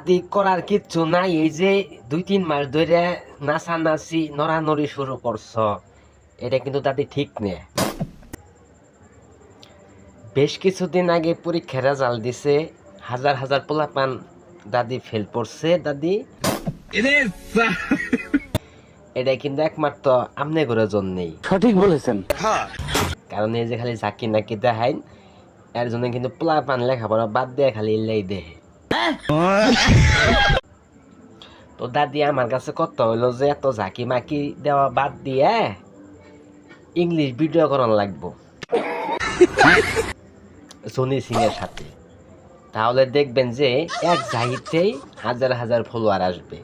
দাদি করার কিচ্ছু নাই, এই যে 2-3 মাস ধরে নাচানাচি নড়ানড়ি শুরু করছ, এটা কিন্তু দাদি ঠিক নেই। বেশ কিছুদিন আগে পরীক্ষার রেজাল্ট দিছে, হাজার হাজার পোলাপান দাদি ফেল পড়ছে। দাদি এটা কিন্তু একমাত্র আমনে করে জন্যই। সঠিক বলেছেন। কারণ এই যে খালি ঝাঁকি নাকি দেখাইন, এর জন্য কিন্তু পোলাপান লেখাপড়া বাদ দিয়ে খালি ইল্লাই দেহে। তো দাদি আমার কাছে কত হইলো যে এত ঝাঁকি মাকি দেওয়া বাদ দিয়ে ইংলিশ ভিডিও করানো লাগবো সনি সিং এর সাথে। তাহলে দেখবেন যে এক ঝাঁকিতেই হাজার হাজার ফলোয়ার আসবে।